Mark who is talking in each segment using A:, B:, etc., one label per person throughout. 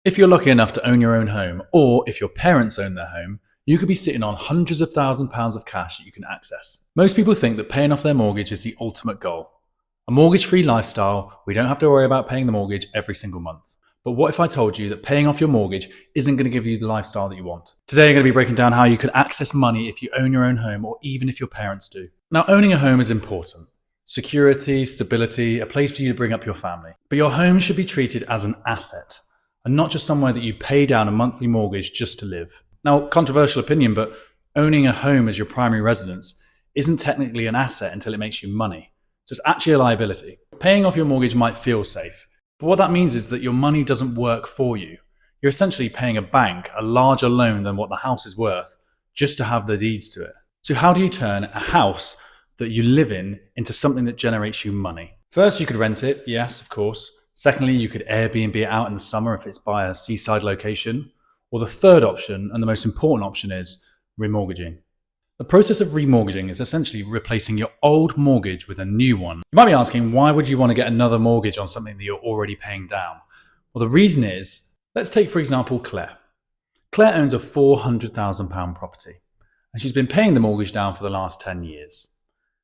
A: If you're lucky enough to own your own home, or if your parents own their home, you could be sitting on hundreds of £1,000s of cash that you can access. Most people think that paying off their mortgage is the ultimate goal. A mortgage-free lifestyle, we don't have to worry about paying the mortgage every single month. But what if I told you that paying off your mortgage isn't going to give you the lifestyle that you want? Today I'm going to be breaking down how you can access money if you own your own home or even if your parents do. Now, owning a home is important. Security, stability, a place for you to bring up your family. But your home should be treated as an asset and not just somewhere that you pay down a monthly mortgage just to live. Now, controversial opinion, but owning a home as your primary residence isn't technically an asset until it makes you money. So it's actually a liability. Paying off your mortgage might feel safe, but what that means is that your money doesn't work for you. You're essentially paying a bank a larger loan than what the house is worth just to have the deeds to it. So how do you turn a house that you live in into something that generates you money? First, you could rent it, yes, of course. Secondly, you could Airbnb it out in the summer if it's by a seaside location. Or the third option, and the most important option, is remortgaging. The process of remortgaging is essentially replacing your old mortgage with a new one. You might be asking, why would you want to get another mortgage on something that you're already paying down? Well, the reason is, let's take, for example, Claire. Claire owns a £400,000 property, and she's been paying the mortgage down for the last 10 years.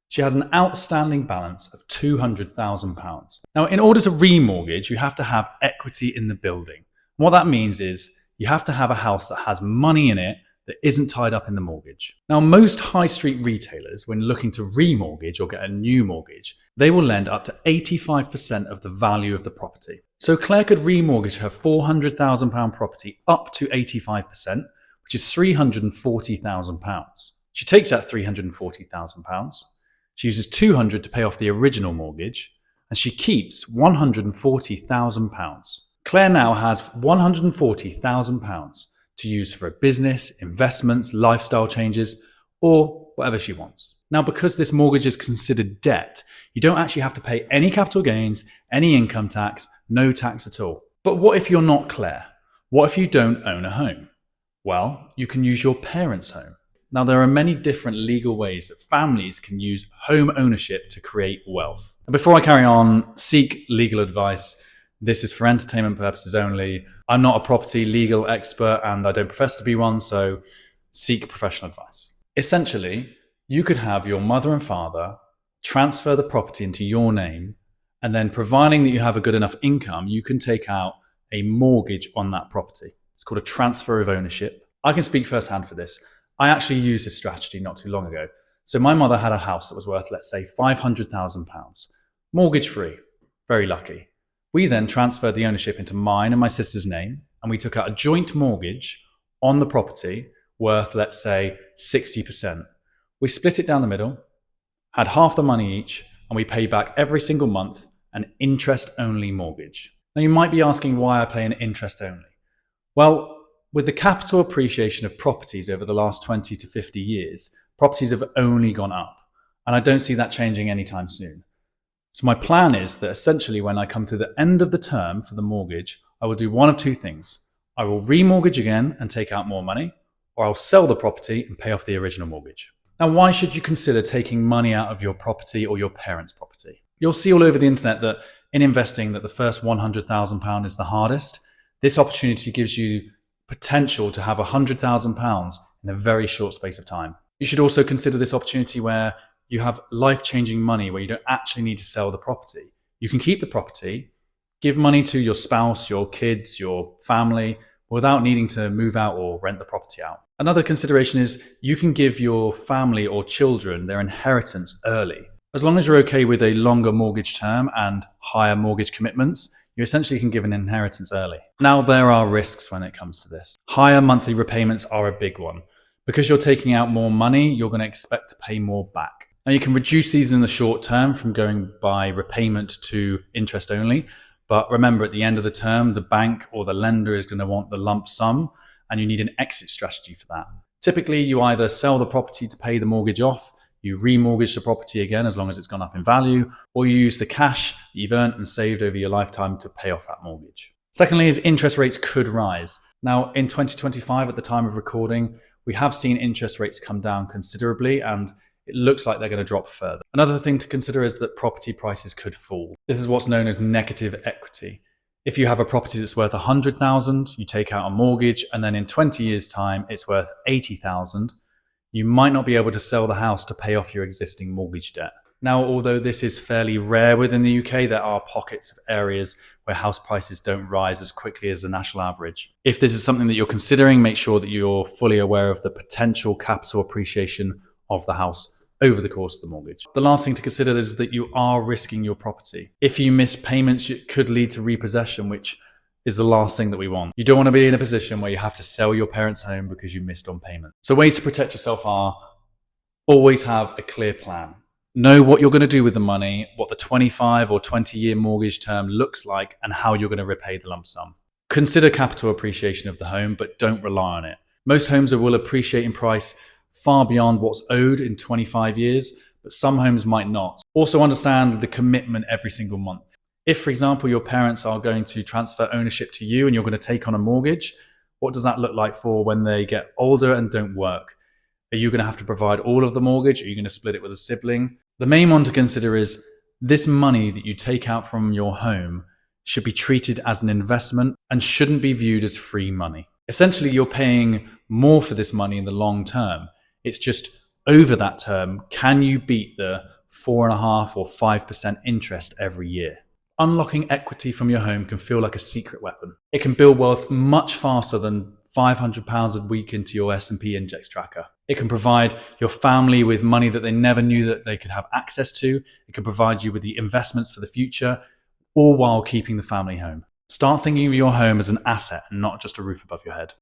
A: She has an outstanding balance of £200,000. Now, in order to remortgage, you have to have equity in the building. What that means is you have to have a house that has money in it that isn't tied up in the mortgage. Now, most high street retailers, when looking to remortgage or get a new mortgage, they will lend up to 85% of the value of the property. So Claire could remortgage her £400,000 property up to 85%, which is £340,000. She takes that £340,000, she uses £200 to pay off the original mortgage, and she keeps £140,000. Claire now has £140,000 to use for a business, investments, lifestyle changes, or whatever she wants. Now, because this mortgage is considered debt, you don't actually have to pay any capital gains, any income tax, no tax at all. But what if you're not Claire? What if you don't own a home? Well, you can use your parents' home. Now, there are many different legal ways that families can use home ownership to create wealth. And before I carry on, seek legal advice. This is for entertainment purposes only. I'm not a property legal expert and I don't profess to be one, so seek professional advice. Essentially, you could have your mother and father transfer the property into your name, and then providing that you have a good enough income, you can take out a mortgage on that property. It's called a transfer of ownership. I can speak firsthand for this. I actually used this strategy not too long ago. So my mother had a house that was worth, let's say, £500,000, mortgage free, very lucky. We then transferred the ownership into mine and my sister's name, and we took out a joint mortgage on the property worth, let's say, 60%. We split it down the middle, had half the money each, and we pay back every single month an interest-only mortgage. Now, you might be asking why I pay an interest-only. Well, with the capital appreciation of properties over the last 20 to 50 years, properties have only gone up, and I don't see that changing anytime soon. So my plan is that essentially when I come to the end of the term for the mortgage, I will do one of two things. I will remortgage again and take out more money, or I'll sell the property and pay off the original mortgage. Now, why should you consider taking money out of your property or your parents' property? You'll see all over the internet that in investing that the first £100,000 is the hardest. This opportunity gives you potential to have £100,000 in a very short space of time. You should also consider this opportunity where you have life-changing money where you don't actually need to sell the property. You can keep the property, give money to your spouse, your kids, your family, without needing to move out or rent the property out. Another consideration is you can give your family or children their inheritance early. As long as you're okay with a longer mortgage term and higher mortgage commitments, you essentially can give an inheritance early. Now, there are risks when it comes to this. Higher monthly repayments are a big one. Because you're taking out more money, you're going to expect to pay more back. Now, you can reduce these in the short term from going by repayment to interest only. But remember, at the end of the term, the bank or the lender is going to want the lump sum, and you need an exit strategy for that. Typically, you either sell the property to pay the mortgage off, you remortgage the property again as long as it's gone up in value, or you use the cash that you've earned and saved over your lifetime to pay off that mortgage. Secondly, is interest rates could rise. Now, in 2025, at the time of recording, we have seen interest rates come down considerably, and it looks like they're going to drop further. Another thing to consider is that property prices could fall. This is what's known as negative equity. If you have a property that's worth 100,000, you take out a mortgage, and then in 20 years' time, it's worth 80,000, you might not be able to sell the house to pay off your existing mortgage debt. Now, although this is fairly rare within the UK, there are pockets of areas where house prices don't rise as quickly as the national average. If this is something that you're considering, make sure that you're fully aware of the potential capital appreciation of the house over the course of the mortgage. The last thing to consider is that you are risking your property. If you miss payments, it could lead to repossession, which is the last thing that we want. You don't want to be in a position where you have to sell your parents' home because you missed on payment. So ways to protect yourself are: always have a clear plan. Know what you're going to do with the money, what the 25 or 20-year mortgage term looks like, and how you're going to repay the lump sum. Consider capital appreciation of the home, but don't rely on it. Most homes will appreciate in price far beyond what's owed in 25 years, but some homes might not. Also understand the commitment every single month. If, for example, your parents are going to transfer ownership to you and you're going to take on a mortgage, what does that look like for when they get older and don't work? Are you going to have to provide all of the mortgage? Are you going to split it with a sibling? The main one to consider is this money that you take out from your home should be treated as an investment and shouldn't be viewed as free money. Essentially, you're paying more for this money in the long term. It's just over that term, can you beat the 4.5% or 5% interest every year? Unlocking equity from your home can feel like a secret weapon. It can build wealth much faster than £500 a week into your S&P index tracker. It can provide your family with money that they never knew that they could have access to. It can provide you with the investments for the future, all while keeping the family home. Start thinking of your home as an asset and not just a roof above your head.